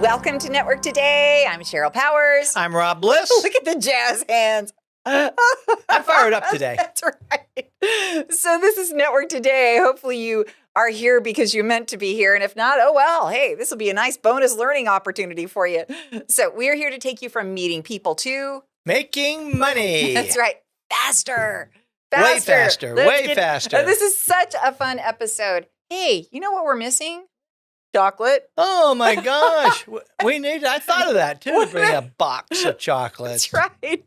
Welcome to Network Today. I'm Cheryl Powers. I'm Rob Bliss. Look at the jazz hands. I'm fired up today. That's right. So this is Network Today. Hopefully you are here because you meant to be here. And if not, oh well, hey, this will be a nice bonus learning opportunity for you. So we're here to take you from meeting people to making money. That's right. Faster. Way faster. Way faster. This is such a fun episode. Hey, you know what we're missing? Chocolate. Oh my gosh. I thought of that too, to bring a box of chocolates. That's right.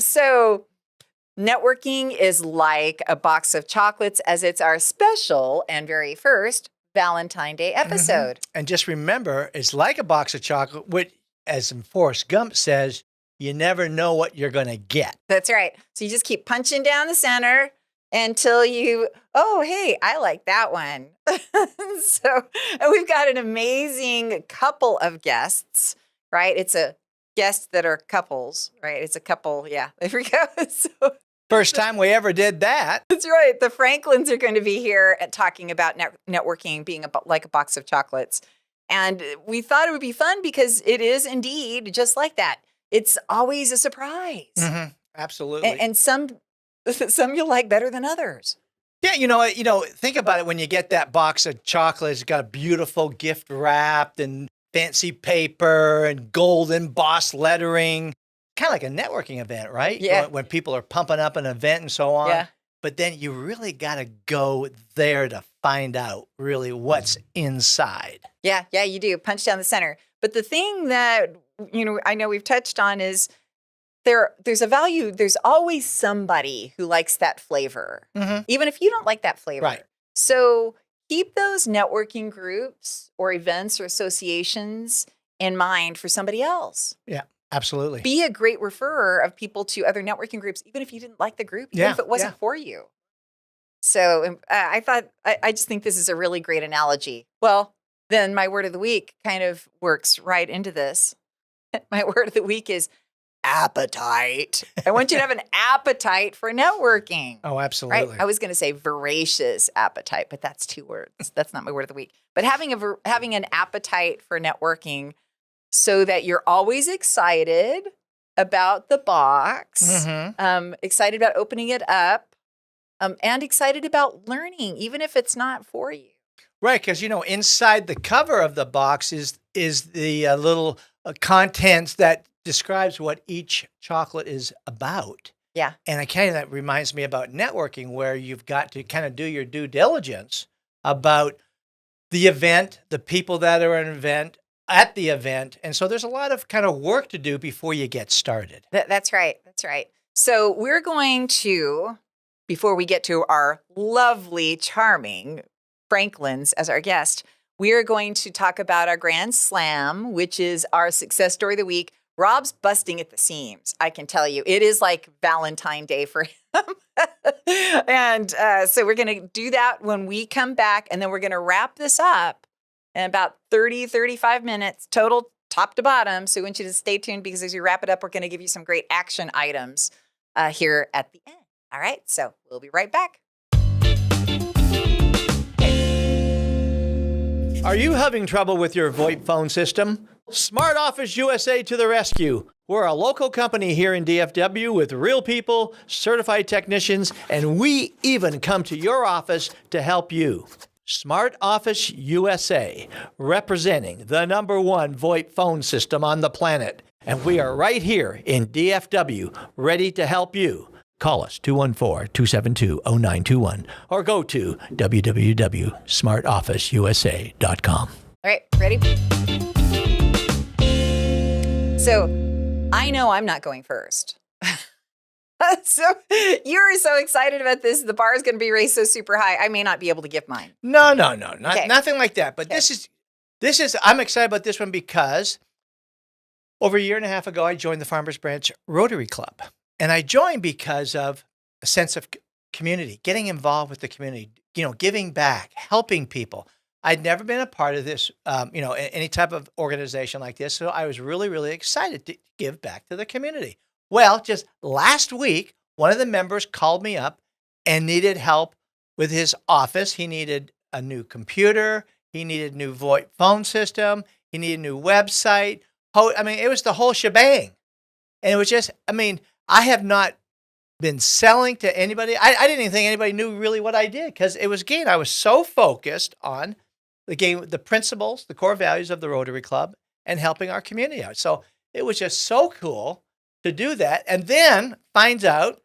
So networking is like a box of chocolates, as it's our special and very first Valentine's Day episode. Mm-hmm. And just remember, it's like a box of chocolate, which, as Forrest Gump says, you never know what you're going to get. That's right. So you just keep punching down the center until oh, hey, I like that one. And we've got an amazing couple of guests, right? It's a guest that are couples, right? It's a couple. Yeah, there we go. First time we ever did that. That's right. The Franklins are going to be here talking about networking being like a box of chocolates. And we thought it would be fun because it is indeed just like that. It's always a surprise. Mm-hmm. Absolutely. And some you'll like better than others. Yeah, think about it when you get that box of chocolates. It's got a beautiful gift wrapped and fancy paper and gold embossed lettering. Kind of like a networking event, right? Yeah. When people are pumping up an event and so on. Yeah. But then you really got to go there to find out really what's inside. Yeah, you do. Punch down the center. But the thing that, I know we've touched on is there's a value. There's always somebody who likes that flavor, even if you don't like that flavor. Right. So keep those networking groups or events or associations in mind for somebody else. Yeah, absolutely. Be a great referrer of people to other networking groups, even if you didn't like the group, even if it wasn't for you. So I just think this is a really great analogy. Well, then my word of the week kind of works right into this. My word of the week is appetite. I want you to have an appetite for networking. Oh, absolutely. Right? I was going to say voracious appetite, but that's 2 words. That's not my word of the week. But having an appetite for networking so that you're always excited about the box, excited about opening it up, and excited about learning, even if it's not for you. Right, because, inside the cover of the box is the little contents that describes what each chocolate is about. Yeah. And that reminds me about networking, where you've got to kind of do your due diligence about the event, the people that are at the event. And so there's a lot of kind of work to do before you get started. That's right. That's right. So we're going to, before we get to our lovely, charming Franklins as our guest, we are going to talk about our Grand Slam, which is our success story of the week. Rob's busting at the seams, I can tell you. It is like Valentine's Day for him. And so we're going to do that when we come back, and then we're going to wrap this up in about 35 minutes, total top to bottom. So we want you to stay tuned, because as you wrap it up, we're going to give you some great action items here at the end. All right, so we'll be right back. Are you having trouble with your VoIP phone system? Smart Office USA to the rescue. We're a local company here in DFW with real people, certified technicians, and we even come to your office to help you. Smart Office USA, representing the #1 VoIP phone system on the planet. And we are right here in DFW, ready to help you. Call us 214-272-0921 or go to www.smartofficeusa.com. All right, ready? So I know I'm not going first. So you're so excited about this. The bar is going to be raised so super high. I may not be able to give mine. No, nothing like that. But this is, I'm excited about this one because over a year and a half ago, I joined the Farmers Branch Rotary Club. And I joined because of a sense of community, getting involved with the community, giving back, helping people. I'd never been a part of this, any type of organization like this. So I was really, really excited to give back to the community. Well, just last week, one of the members called me up and needed help with his office. He needed a new computer. He needed a new VoIP phone system. He needed a new website. I mean, it was the whole shebang. And it was just, I mean, I have not been selling to anybody. I didn't even think anybody knew really what I did because it was, again, I was so focused on the principles, the core values of the Rotary Club and helping our community out. So it was just so cool to do that. And then finds out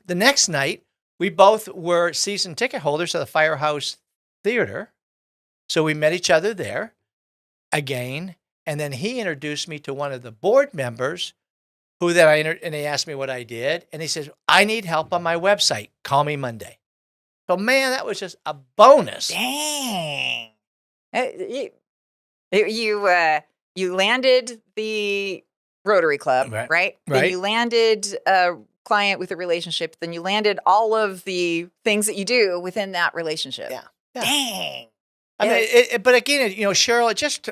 the next night, we both were season ticket holders of the Firehouse Theater. So we met each other there again. And then he introduced me to one of the board members who then and he asked me what I did. And he says, I need help on my website. Call me Monday. So, man, that was just a bonus. Dang. You landed the Rotary Club, right? Then you landed a client with a relationship. Then you landed all of the things that you do within that relationship. Yeah. Dang. I mean, but again, Sheryl, it just,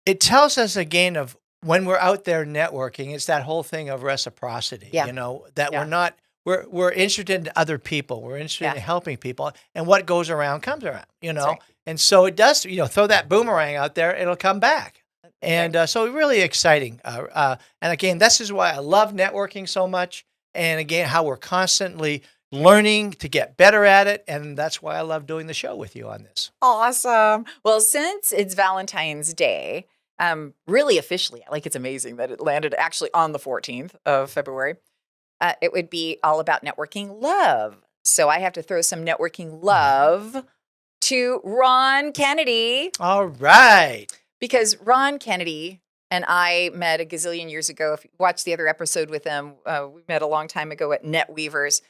it tells us again of when we're out there networking, it's that whole thing of reciprocity, that we're interested in other people. We're interested in helping people, and what goes around comes around, Right. And so it does, throw that boomerang out there, it'll come back. And so really exciting. And again, this is why I love networking so much. And again, how we're constantly learning to get better at it. And that's why I love doing the show with you on this. Awesome. Well, since it's Valentine's Day, really officially, it's amazing that it landed actually on the 14th of February. It would be all about networking love. So I have to throw some networking love to Ron Kennedy. All right. Because Ron Kennedy and I met a gazillion years ago. If you watch the other episode with him, we met a long time ago at NetWeavers.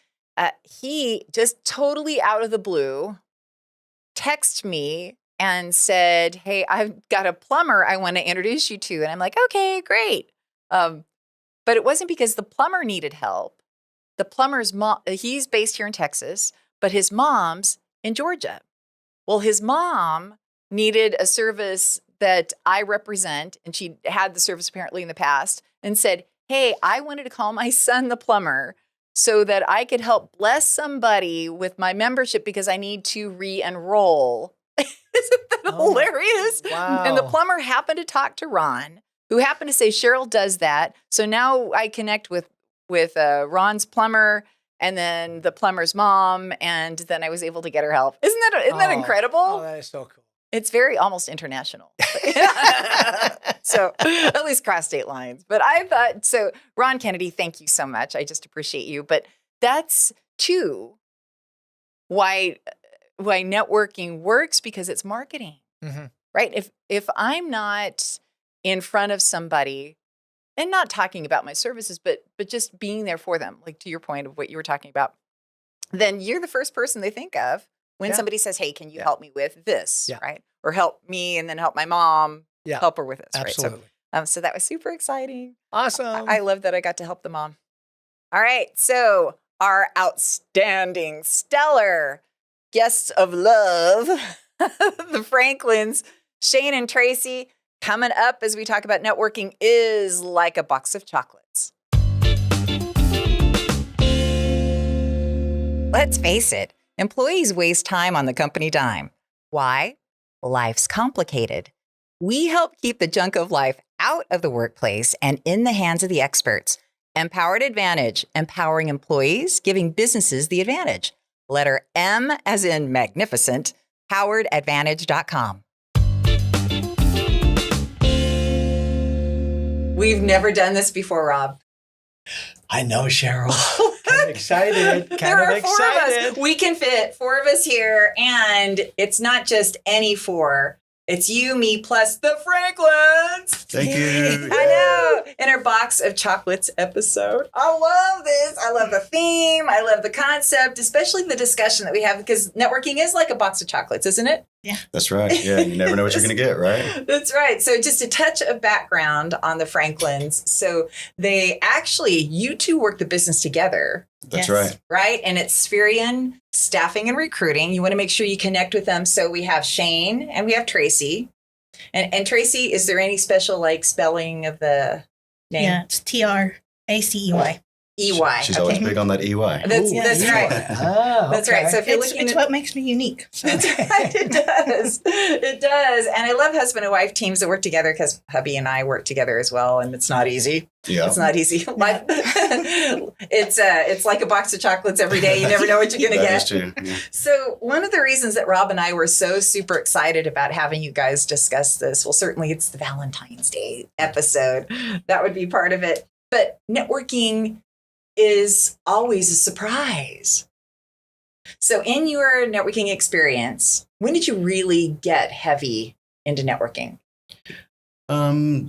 He just totally out of the blue texted me and said, hey, I've got a plumber I want to introduce you to. And I'm like, okay, great. But it wasn't because the plumber needed help. The plumber's mom, he's based here in Texas, but his mom's in Georgia. Well, his mom needed a service that I represent, and she had the service apparently in the past, and said, hey, I wanted to call my son the plumber so that I could help bless somebody with my membership because I need to re-enroll. Isn't that hilarious? Wow. And the plumber happened to talk to Ron, who happened to say Sheryl does that. So now I connect with Ron's plumber and then the plumber's mom, and then I was able to get her help. Isn't that incredible? Oh, that is so cool. It's very almost international. So at least cross state lines. But I thought, so Ron Kennedy, thank you so much. I just appreciate you. But that's too why networking works, because it's marketing, right? If I'm not in front of somebody and not talking about my services, but just being there for them, like to your point of what you were talking about, then you're the first person they think of when somebody says, hey, can you help me with this, right? Or help me and then help my mom, help her with this, absolutely. Right? So that was super exciting. Awesome. I love that I got to help the mom. All right, so our outstanding, stellar guests of love, the Franklins, Shane and Tracey, coming up as we talk about networking is like a box of chocolates. Let's face it, employees waste time on the company dime. Why? Life's complicated. We help keep the junk of life out of the workplace and in the hands of the experts. Empowered Advantage, empowering employees, giving businesses the advantage. Letter M as in magnificent, poweredadvantage.com. We've never done this before, Rob. I know, Sheryl. I'm excited. There are four of us. We can fit four of us here, and it's not just any four. It's you, me, plus the Franklins. Thank you. I know. In our box of chocolates episode. I love this. I love the theme. I love the concept, especially the discussion that we have, because networking is like a box of chocolates, isn't it? Yeah. That's right. Yeah. You never know what you're going to get, right? That's right. So just a touch of background on the Franklins. So you two work the business together. That's right. Right? And it's Spherian Staffing and Recruiting. You want to make sure you connect with them. So we have Shane and we have Tracey. And Tracey, is there any special spelling of the name? Yeah, it's Tracey. EY. She's always big on that EY. That's right. Oh, That's right. So if you're looking it's at, what makes me unique. So. that's right. It does. It does. And I love husband and wife teams that work together because hubby and I work together as well, and it's not easy. Yeah. It's not easy. Life, it's like a box of chocolates every day. You never know what you're going to That get. is true. Yeah. So one of the reasons that Rob and I were so super excited about having you guys discuss this, well, certainly it's the Valentine's Day episode. That would be part of it. But networking is always a surprise. So in your networking experience, when did you really get heavy into networking?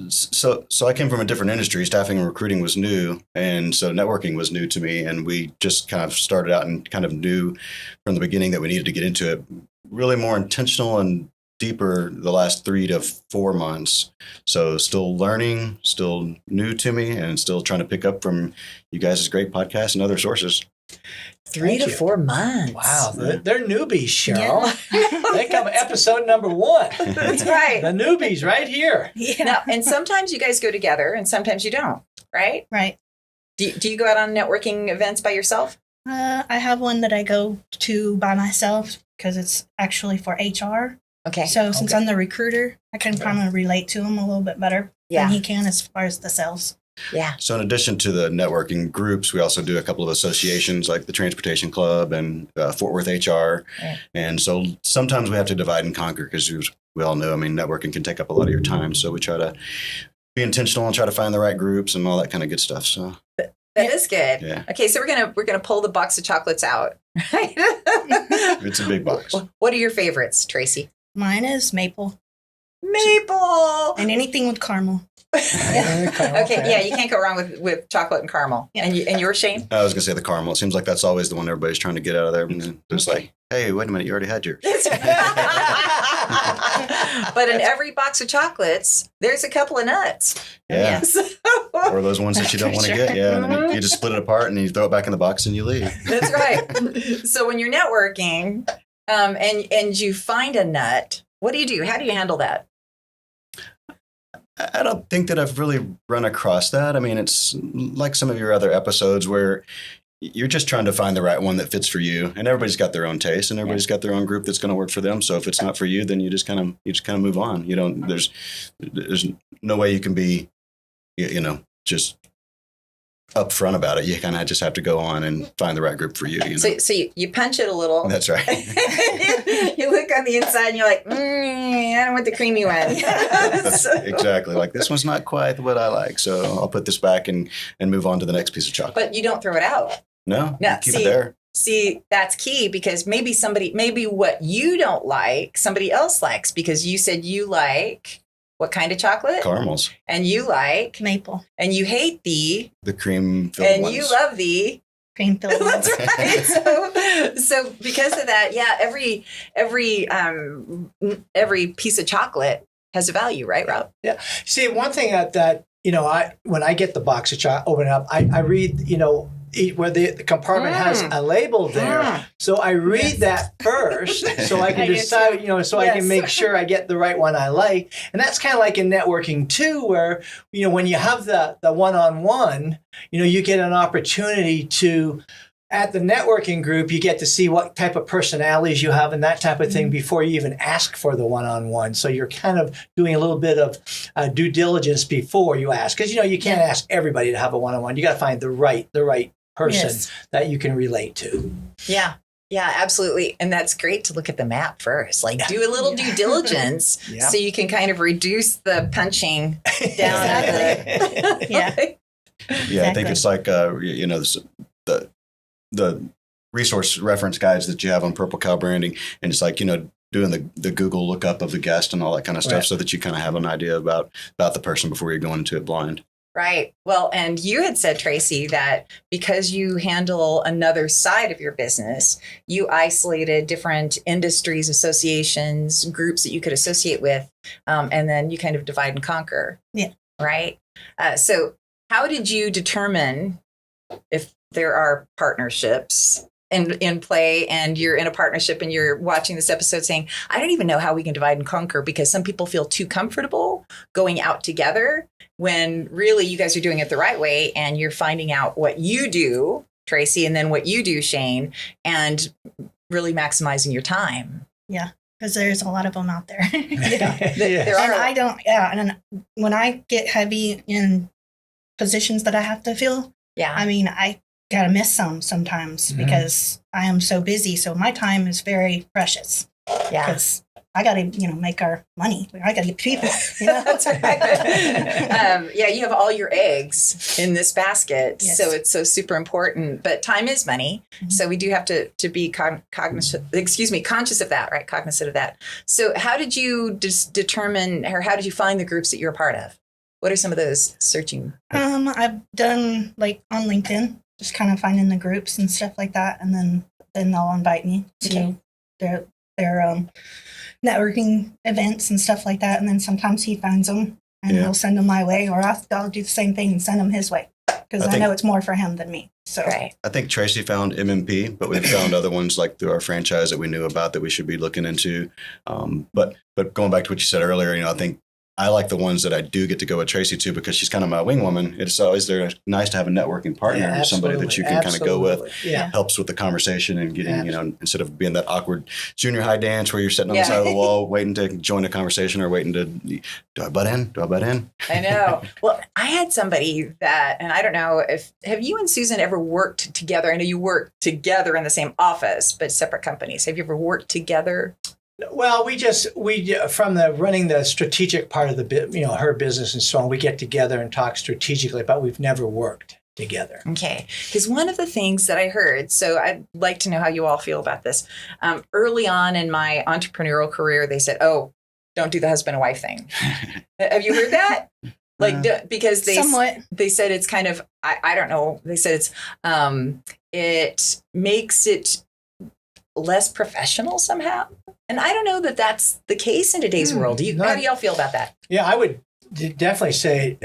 So I came from a different industry. Staffing and recruiting was new, and so networking was new to me. And we just kind of started out and kind of knew from the beginning that we needed to get into it. Really more intentional and deeper the last 3 to 4 months. So still learning, still new to me, and still trying to pick up from you guys' great podcast and other sources. 3 to 4 months. Wow, they're newbies, Cheryl. They come episode number 1. That's right. The newbies right here. Yeah. Now, and sometimes you guys go together and sometimes you don't, right? Right. Do you go out on networking events by yourself? I have one that I go to by myself because it's actually for HR. Okay. So since I'm the recruiter, I can kind of relate to him a little bit better Yeah. than he can as far as the sales. Yeah. So in addition to the networking groups, we also do a couple of associations like the Transportation Club and Fort Worth HR. Right. And so sometimes we have to divide and conquer because we all know, I mean, networking can take up a lot of your time. So we try to be intentional and try to find the right groups and all that kind of good stuff. So That is good. Yeah. Okay, so we're gonna pull the box of chocolates out. Right? it's a big box. What are your favorites, Tracey? Mine is maple Maple. and anything with caramel. Okay, yeah, you can't go wrong with chocolate and caramel. Yeah. And yours, Shane? I was going to say the caramel. It seems like that's always the one everybody's trying to get out of there. And then it's like, hey, wait a minute, you already had yours. But in every box of chocolates, there's a couple of nuts. Yeah. So- Or those ones that you don't want to get. Yeah. And then you just split it apart and you throw it back in the box and you leave. That's right. So when you're networking and you find a nut, what do you do? How do you handle that? I don't think that I've really run across that. I mean, it's like some of your other episodes where you're just trying to find the right one that fits for you, and everybody's got their own taste, and everybody's got their own group that's going to work for them. So if it's not for you, then you just kind of move on. You don't. There's no way you can be, just upfront about it. You kind of just have to go on and find the right group for you. So you punch it a little. That's right. You look on the inside and you're like, I don't want the creamy one. Exactly. Like this one's not quite what I like, so I'll put this back and move on to the next piece of chocolate. But you don't throw it out. No, No, keep it there. See, that's key because maybe what you don't like, somebody else likes because you said you like what kind of chocolate? Caramels. And you like Maple. And you hate the cream filled and ones. you love the Cream filled That's ones. right. So because of that, yeah, every piece of chocolate has a value, right, Rob? Yeah. See, one thing that when I get the box of chocolate, open it up, I read, where the compartment has a label there. So I read that first so I can decide, so I can make sure I get the right one I like. And that's kind of like in networking too, where, when you have the one-on-one, you get an opportunity to, at the networking group, you get to see what type of personalities you have and that type of thing before you even ask for the one-on-one. So you're kind of doing a little bit of due diligence before you ask. Because, you can't ask everybody to have a one-on-one. You got to find the right person that you can relate to. Yeah. Yeah, absolutely. And that's great to look at the map first. Like do a little due diligence so you can kind of reduce the punching down. Yeah. Yeah, I think it's like, the resource reference guides that you have on Purple Cow Branding. And it's like, doing the Google lookup of the guest and all that kind of stuff so that you kind of have an idea about the person before you're going into it blind. Right. Well, and you had said, Tracey, that because you handle another side of your business, you isolated different industries, associations, groups that you could associate with, and then you kind of divide and conquer. Yeah. Right. So how did you determine if there are partnerships in play, and you're in a partnership and you're watching this episode saying, I don't even know how we can divide and conquer, because some people feel too comfortable going out together when really you guys are doing it the right way, and you're finding out what you do, Tracey, and then what you do, Shane, and really maximizing your time. Yeah, because there's a lot of them out there. There are. And I don't, and when I get heavy in positions that I have to fill, I mean, I gotta miss sometimes because I am so busy. So my time is very precious. Yeah. Because I gotta, make our money. I gotta get people. That's right. You have all your eggs in this basket. Yes. So it's so super important. But time is money. Mm-hmm. So we do have to be conscious of that, right? Cognizant of that. So how did you determine, or how did you find the groups that you're a part of? What are some of those searching? I've done like on LinkedIn, just kind of finding the groups and stuff like that, and then they'll invite me to their networking events and stuff like that. And then sometimes he finds them and he'll send them my way, or I'll do the same thing and send them his way, because I know it's more for him than me. So I think Tracey found MMP, but we've found other ones like through our franchise that we knew about that we should be looking into. But going back to what you said earlier, I think I like the ones that I do get to go with Tracey to, because she's kind of my wing woman. It's always nice to have a networking partner, somebody that you can kind of go with. Yeah. Helps with the conversation and getting, instead of being that awkward junior high dance where you're sitting on the side of the wall waiting to join a conversation or waiting to, do I butt in? I know. Well, I had somebody that, and I don't know have you and Susan ever worked together? I know you work together in the same office, but separate companies. Have you ever worked together? Well, we from the running the strategic part of the her business and so on, we get together and talk strategically, but we've never worked together. Okay. Because one of the things that I heard, so I'd like to know how you all feel about this. Early on in my entrepreneurial career, they said, oh, don't do the husband and wife thing. Have you heard that? Because they said it's kind of, I don't know. They said it's, it makes it less professional somehow. And I don't know that that's the case in today's world. How do y'all feel about that? Yeah, I would definitely say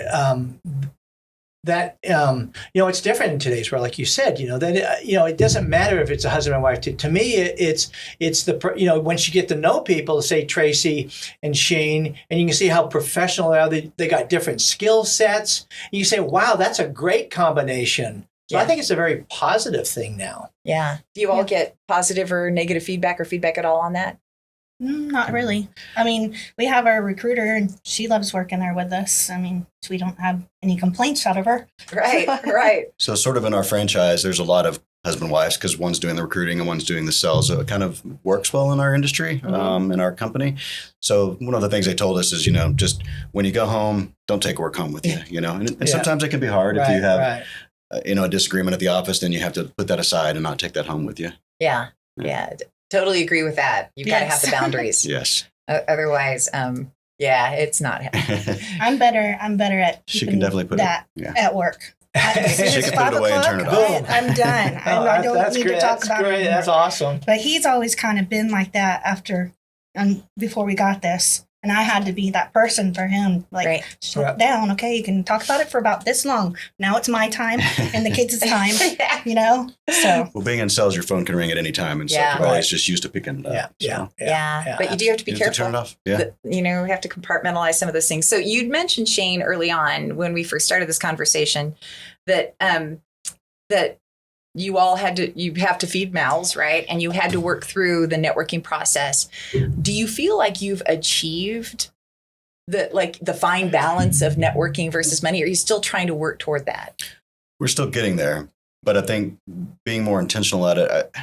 that it's different in today's world, like you said. That it doesn't matter if it's a husband and wife. To me, it's the once you get to know people, say Tracey and Shane, and you can see how professional they are. They got different skill sets. And you say, wow, that's a great combination. So I think it's a very positive thing now. Yeah. Do you all get positive or negative feedback, or feedback at all on that? Not really. I mean, we have our recruiter, and she loves working there with us. I mean, we don't have any complaints out of her. Right. So sort of in our franchise, there's a lot of husband wives, because one's doing the recruiting and one's doing the sales. So it kind of works well in our industry, in our company. So one of the things they told us is, just when you go home, don't take work home with you, and sometimes it can be hard if you have a disagreement at the office, then you have to put that aside and not take that home with you. Yeah. Totally agree with that. You've got to have the boundaries. Yes. Otherwise, it's not. I'm better at she can definitely put that at work. She can put it away and turn it off. I'm done. I don't need to talk about it. That's awesome. But he's always kind of been like that before we got this. And I had to be that person for him, shut down. Okay, you can talk about it for about this long. Now it's my time and the kids' time, So. Well, being in sales, your phone can ring at any time, and so you're always just used to picking it up. Yeah. But you do have to be careful. Turn it off. Yeah. We have to compartmentalize some of those things. So you'd mentioned, Shane, early on when we first started this conversation, that you have to feed mouths, right? And you had to work through the networking process. Do you feel like you've achieved the fine balance of networking versus money? Or are you still trying to work toward that? We're still getting there, but I think being more intentional at it,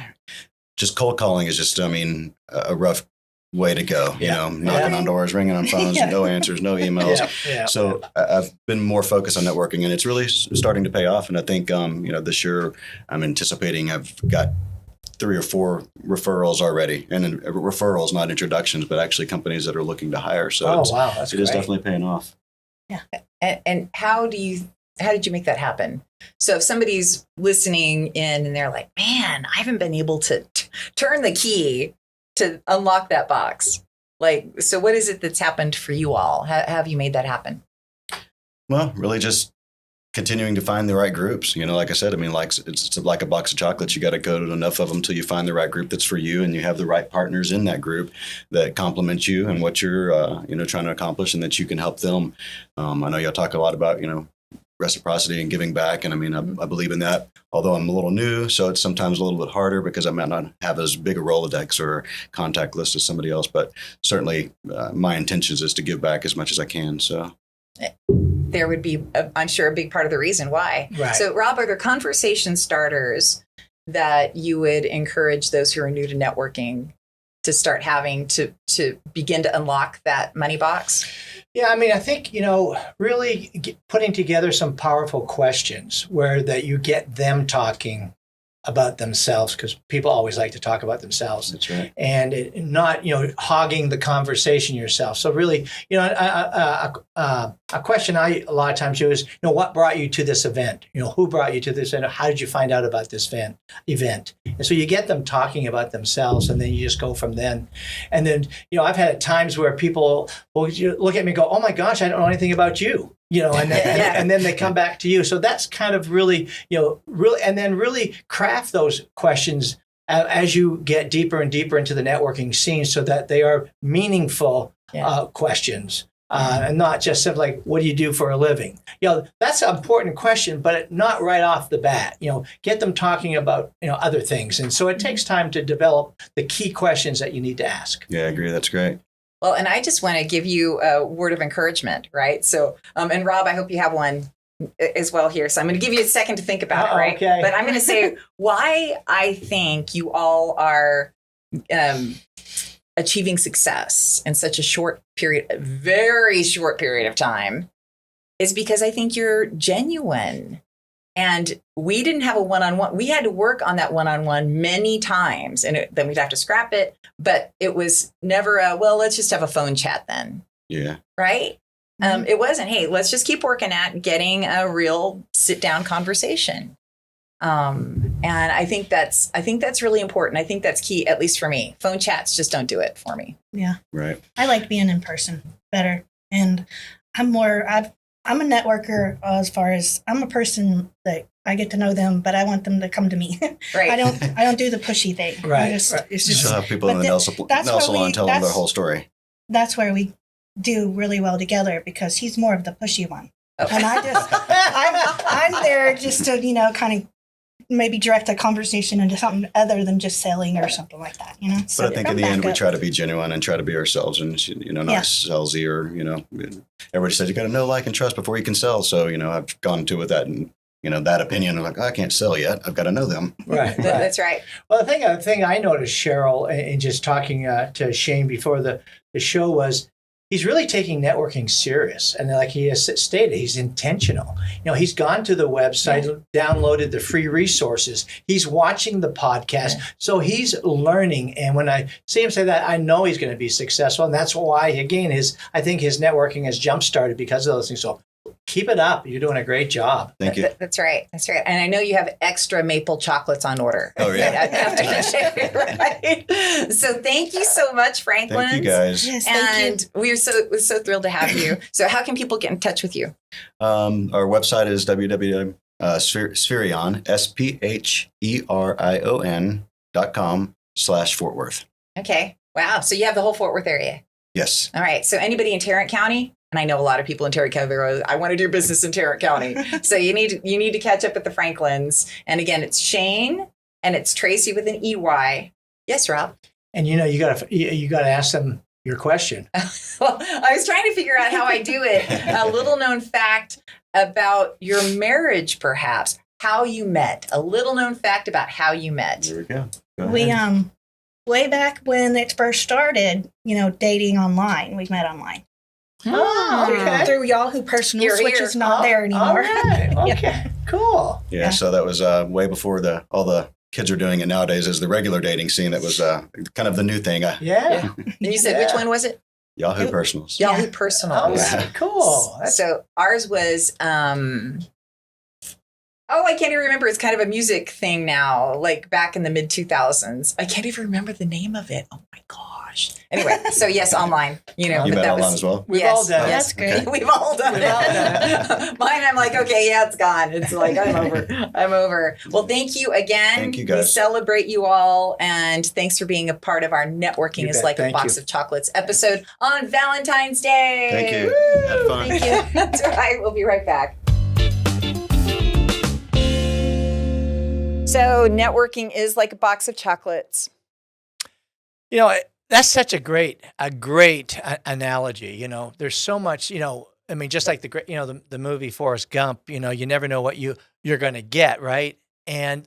just cold calling is just, a rough way to go, knocking on doors, ringing on phones, no answers, no emails. So I've been more focused on networking, and it's really starting to pay off. And I think, this year I'm anticipating I've got 3 or 4 referrals already, and referrals, not introductions, but actually companies that are looking to hire. So it is definitely paying off. Yeah. And how did you make that happen? So if somebody's listening in and they're like, man, I haven't been able to turn the key to unlock that box. So what is it that's happened for you all? How have you made that happen? Well, really just continuing to find the right groups. Like I said, I mean, like it's like a box of chocolates. You got to go to enough of them till you find the right group that's for you, and you have the right partners in that group that complement you and what you're, trying to accomplish, and that you can help them. I know y'all talk a lot about, reciprocity and giving back. And I mean, I believe in that, although I'm a little new. So it's sometimes a little bit harder because I might not have as big a Rolodex or contact list as somebody else. But certainly my intentions is to give back as much as I can. So there would be, I'm sure, a big part of the reason why. Right. So Rob, are there conversation starters that you would encourage those who are new to networking to start having to begin to unlock that money box? Yeah, I mean, I think, really putting together some powerful questions where that you get them talking about themselves, because people always like to talk about themselves. That's right. And not, hogging the conversation yourself. So really, a question I a lot of times do is, what brought you to this event? Who brought you to this event? How did you find out about this event? And so you get them talking about themselves, and then you just go from then. And then, I've had times where people will look at me and go, oh my gosh, I don't know anything about you. And then they come back to you. So that's kind of really, and then really craft those questions as you get deeper and deeper into the networking scene, so that they are meaningful questions. And not just simply like, what do you do for a living? That's an important question, but not right off the bat. Get them talking about, other things. And so it takes time to develop the key questions that you need to ask. Yeah, I agree. That's great. Well, and I just want to give you a word of encouragement, right? So, and Rob, I hope you have one as well here. So I'm going to give you a second to think about it, right? Okay. But I'm going to say why I think you all are achieving success in such a very short period of time is because I think you're genuine. And we didn't have a one-on-one. We had to work on that one-on-one many times, and then we'd have to scrap it. But it was never let's just have a phone chat then. Yeah. Right? Mm-hmm. It wasn't, hey, let's just keep working at getting a real sit-down conversation. And I think that's really important. I think that's key, at least for me. Phone chats just don't do it for me. Yeah. Right. I like being in person better. And I'm a networker as far as I'm a person that I get to know them, but I want them to come to me. Right. I don't do the pushy thing. Right. It's just, She'll have people in the nail salon tell them their whole story. That's where we do really well together, because he's more of the pushy one. Okay. And I'm there just to, kind of maybe direct a conversation into something other than just selling or something like that, So but I think in the end, we try to be genuine and try to be ourselves, and not salesy or everybody says you got to know, like, and trust before you can sell. So I've gone to with that and that opinion of like, I can't sell yet. I've got to know them. Right. That's right. Well, the thing I noticed, Sheryl, in just talking to Shane before the show was, he's really taking networking serious. And like he has stated, he's intentional. He's gone to the website, downloaded the free resources. He's watching the podcast. So he's learning. And when I see him say that, I know he's going to be successful. And that's why, again, I think his networking has jump-started because of those things. So keep it up. You're doing a great job. Thank you. That's right. That's right. And I know you have extra maple chocolates on order. Oh, yeah. I have to share, right? So thank you so much, Franklin. Thank you, guys. Yes, thank you. And we're so thrilled to have you. So how can people get in touch with you? Our website is www.Spherion, SPHERION.com/Fort Worth. Okay. Wow. So you have the whole Fort Worth area. Yes. All right. So anybody in Tarrant County, and I know a lot of people in Tarrant County, I want to do business in Tarrant County. So you need to catch up with the Franklins. And again, it's Shane and it's Tracey with an EY. Yes, Rob. And you gotta ask them your question. Well, I was trying to figure out how I do it. A little known fact about your marriage, perhaps. How you met. A little known fact about how you met. There we go. Go We ahead. way back when it first started, dating online, we met online. Oh, okay. Through Yahoo Personals, which is not there anymore. All right. Okay. Cool. Yeah, so that was way before all the kids are doing it nowadays as the regular dating scene. That was kind of the new thing. Yeah. And you said, which one was it? Yahoo Personals. Yahoo Oh, Personals. cool. So ours was, I can't even remember. It's kind of a music thing now, like back in the mid 2000s. I can't even remember the name of it. Oh my gosh. gosh. Anyway, so yes, online. You but met that online was as well? We've all done it. Yes, That's great. We've all done it. Mine, I'm like, okay, yeah, it's gone. It's like, I'm over. I'm over. Well, thank you again. Thank you, guys. We celebrate you all. And thanks for being a part of our Networking You is bet. Like a Thank Box you. of Chocolates episode on Valentine's Day. Thank you. Woo! Had fun. Thank you. That's right. We'll be right back. So networking is like a box of chocolates. That's such a great analogy. There's so much, I mean, just like the movie Forrest Gump, you never know what you're going to get, right? And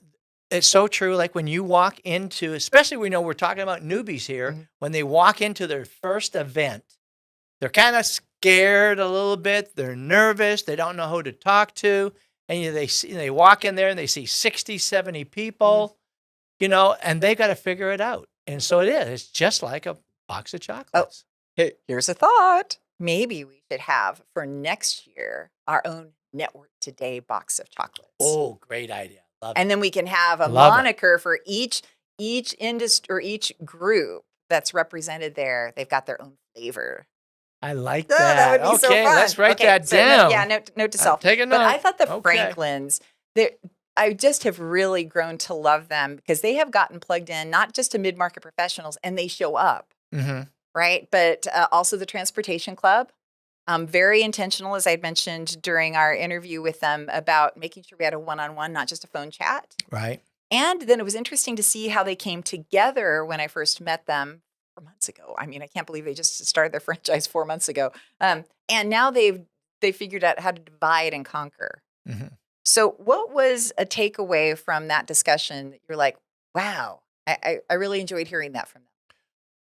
it's so true. Like when you walk into, especially we're talking about newbies here, when they walk into their first event, they're kind of scared a little bit. They're nervous. They don't know who to talk to. And they walk in there and they see 60, 70 people, and they got to figure it out. And so it is. It's just like a box of chocolates. Hey, here's a thought. Maybe we should have for next year our own Network Today box of chocolates. Oh, great idea. Love it. And then we can have a Love it. moniker for each industry or each group that's represented there. They've got their own flavor. I like Oh, that. that would be Okay, so fun. let's write Okay, that so down. Note to self. Take a note. But I thought the Okay. Franklins, I just have really grown to love them because they have gotten plugged in, not just to mid-market professionals, and they show up, right? But also the Transportation Club. Very intentional, as I had mentioned during our interview with them, about making sure we had a one-on-one, not just a phone chat. Right. And then it was interesting to see how they came together when I first met them 4 months ago. I mean, I can't believe they just started their franchise 4 months ago. And now they figured out how to divide and conquer. So what was a takeaway from that discussion that you're like, wow, I really enjoyed hearing that from them?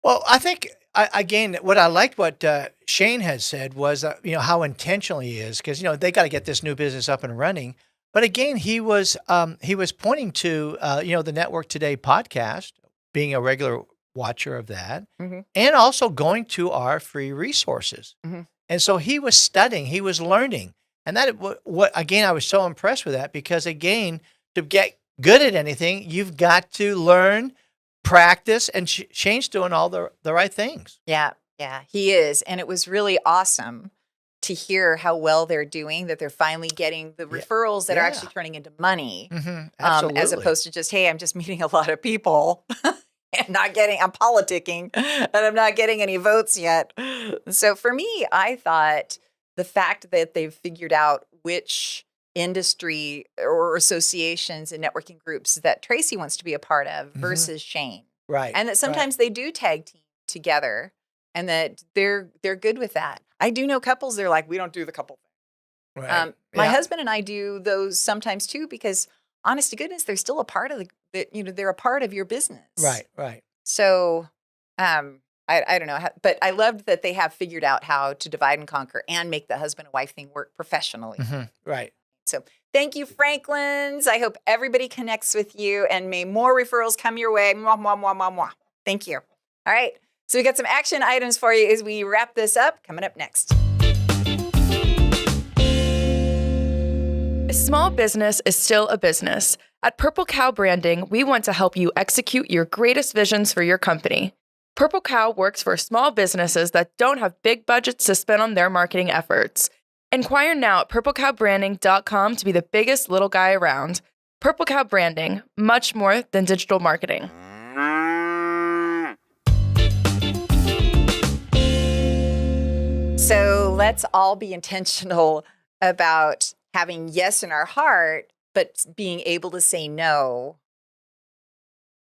Well, I think, again, what I liked what Shane had said was, how intentional he is because, they got to get this new business up and running. But again, he was pointing to, the Network Today podcast, being a regular watcher of that, and also going to our free resources. And so he was studying, he was learning. And that, again, I was so impressed with that because, again, to get good at anything, you've got to learn, practice, and Shane's doing all the right things. Yeah, he is. And it was really awesome to hear how well they're doing, that they're finally getting the referrals that are actually turning into money, Absolutely. as opposed to just, hey, I'm just meeting a lot of people and I'm politicking and I'm not getting any votes yet. So for me, I thought the fact that they've figured out which industry or associations and networking groups that Tracey wants to be a part of versus Shane. Right. And that sometimes they do tag team together and that they're good with that. I do know couples, they're like, we don't do the couple thing. Right. My husband and I do those sometimes too, because honest to goodness, they're still a part of they're a part of your business. Right. So, I don't know, but I loved that they have figured out how to divide and conquer and make the husband and wife thing work professionally. Right. So thank you, Franklins. I hope everybody connects with you and may more referrals come your way. Mwah, mwah, mwah, mwah, mwah. Thank you. All right. So we got some action items for you as we wrap this up. Coming up next. A small business is still a business. At Purple Cow Branding, we want to help you execute your greatest visions for your company. Purple Cow works for small businesses that don't have big budgets to spend on their marketing efforts. Inquire now at purplecowbranding.com to be the biggest little guy around. Purple Cow Branding, much more than digital marketing. So let's all be intentional about having yes in our heart, but being able to say no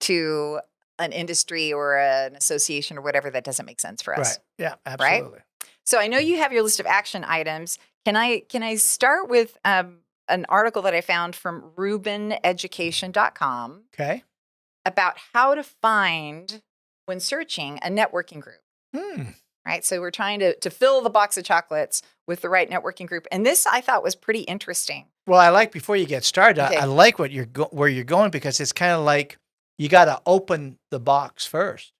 to an industry or an association or whatever that doesnn make sense for us. Right. Yeah, absolutely. Right? So I know you have your list of action items. Can I start with an article that I found from rubeneducation.com Okay. about how to find, when searching, a networking group. Right? So we're trying to fill the box of chocolates with the right networking group. And this I thought was pretty interesting. Well, I like, before you get started, Okay. I like where you're going because it's kind of like you got to open the box first.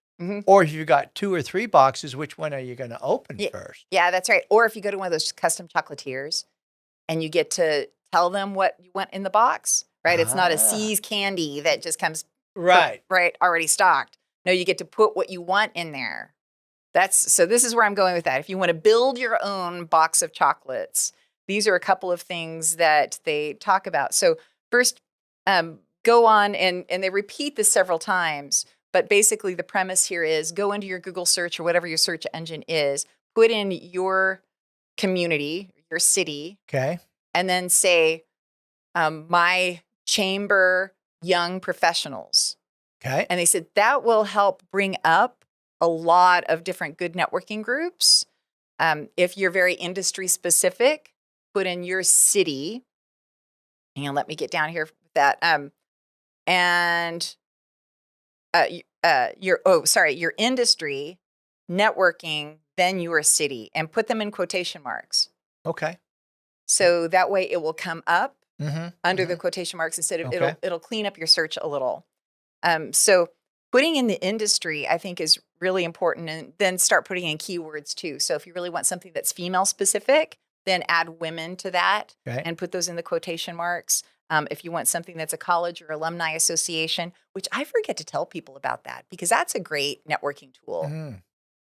Or if you've got 2 or 3 boxes, which one are you going to open first? Yeah, that's right. Or if you go to one of those custom chocolatiers and you get to tell them what you want in the box, right? It's not a C's candy that just comes Right. already stocked. No, you get to put what you want in there. So this is where I'm going with that. If you want to build your own box of chocolates, these are a couple of things that they talk about. So first, go on and they repeat this several times, but basically the premise here is go into your Google search or whatever your search engine is, put in your community, your city, Okay. and then say, my chamber young professionals. Okay. And they said that will help bring up a lot of different good networking groups. If you're very industry specific, put in your city. Hang on, let me get down here with that. Your industry, networking, then your city, and put them in quotation marks. Okay. So that way it will come up under the Mm-hmm. quotation marks instead of Okay. it'll clean up your search a little. So putting in the industry, I think, is really important, and then start putting in keywords too. So if you really want something that's female specific, then add women to that and put those in the quotation marks. If you want something that's a college or alumni association, which I forget to tell people about that because that's a great networking tool. Mm-hmm.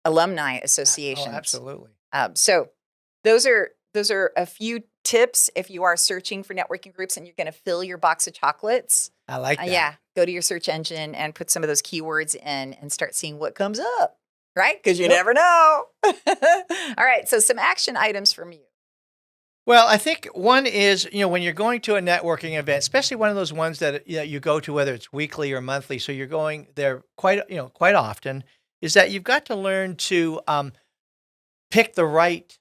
Alumni associations. Oh, absolutely. So those are a few tips if you are searching for networking groups and you're going to fill your box of chocolates. I like that. Yeah, go to your search engine and put some of those keywords in and start seeing what comes up, right? Because you never know. All right, so some action items from you. Well, I think one is, when you're going to a networking event, especially one of those ones that you go to, whether it's weekly or monthly, so you're going there quite often, is that you've got to learn to pick the right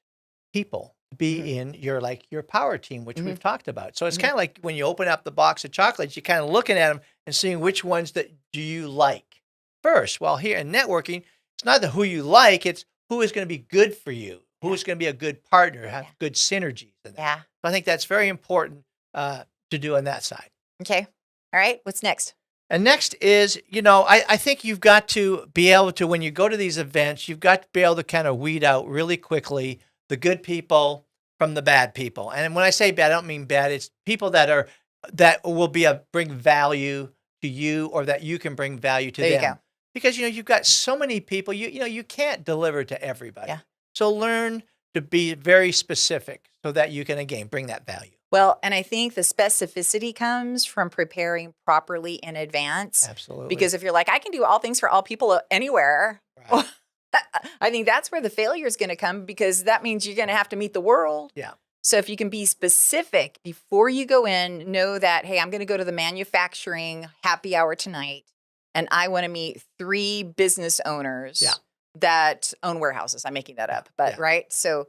people to be in your power team, which we've talked about. So it's kind of like when you open up the box of chocolates, you're kind of looking at them and seeing which ones that do you like first. Well, here in networking, it's not the who you like, it's who is going to be good for you. Who's going to be a good partner, have good synergies in that. Yeah. So I think that's very important to do on that side. Okay. All right. What's next? And next is, I think you've got to be able to, when you go to these events, you've got to be able to kind of weed out really quickly the good people from the bad people. And when I say bad, I don't mean bad. It's people that will bring value to you or that you can bring value to them. There you go. Because, you've got so many people, you can't deliver to everybody. Yeah. So learn to be very specific so that you can, again, bring that value. Well, and I think the specificity comes from preparing properly in advance. Absolutely. Because if you're like, I can do all things for all people anywhere, Right. I think that's where the failure is going to come because that means you're going to have to meet the world. Yeah. So if you can be specific before you go in, know that, hey, I'm going to go to the manufacturing happy hour tonight and I want to meet 3 business owners that own warehouses. I'm making that up, but right. So,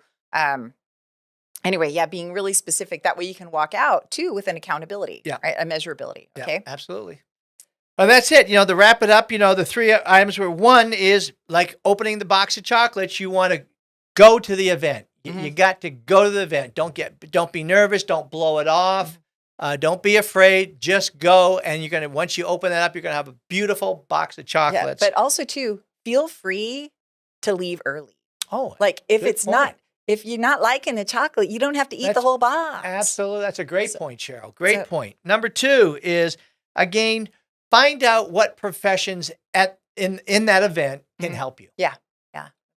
anyway, being really specific. That way you can walk out too with an accountability, right? A measurability. Okay. Yeah, absolutely. Well, that's it. To wrap it up, the 3 items were, one is like opening the box of chocolates. You want to go to the event. You got to go to the event. Don't be nervous. Don't blow it off. Don't be afraid. Just go. And once you open that up, you're going to have a beautiful box of chocolates. Yeah, but also too, feel free to leave early. Oh, like if good it's point. not, if you're not liking the chocolate, you don't have to eat the whole box. Absolutely. That's a great point, Cheryl. Great point. Number 2 is, again, find out what professions in that event can help you. Yeah.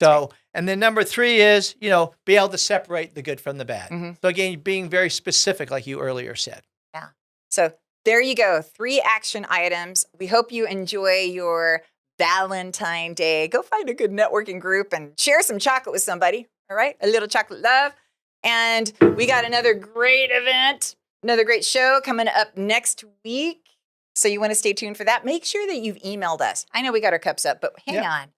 So, and then number 3 is, be able to separate the good from the bad. So again, being very specific, like you earlier said. Yeah. So there you go. 3 action items. We hope you enjoy your Valentine Day. Go find a good networking group and share some chocolate with somebody. All right. A little chocolate love. And we got another great event, another great show coming up next week. So you want to stay tuned for that. Make sure that you've emailed us. I know we got our cups up, but hang on.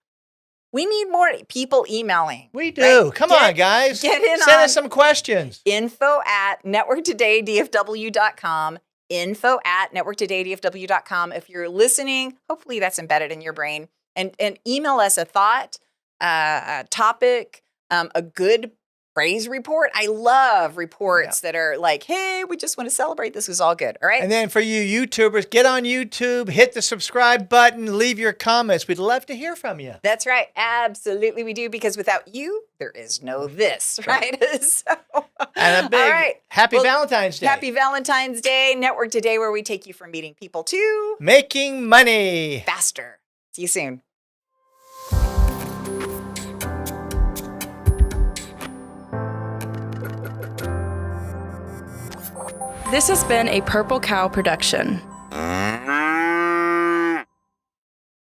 We need more people emailing. We do. Right? Come on, guys. Get in Send on us some questions. info@networktodaydfw.com. info@networktodaydfw.com. If you're listening, hopefully that's embedded in your brain. And email us a thought, a topic, a good praise report. I love reports that are like, hey, we just want to celebrate. This was all good. All right. And then for you YouTubers, get on YouTube, hit the subscribe button, leave your comments. We'd love to hear from you. That's right. Absolutely we do. Because without you, there is no this, right? And a big happy Valentine's Day. Happy Valentine's Day. Network Today, where we take you from meeting people to making money faster. See you soon. This has been a Purple Cow production.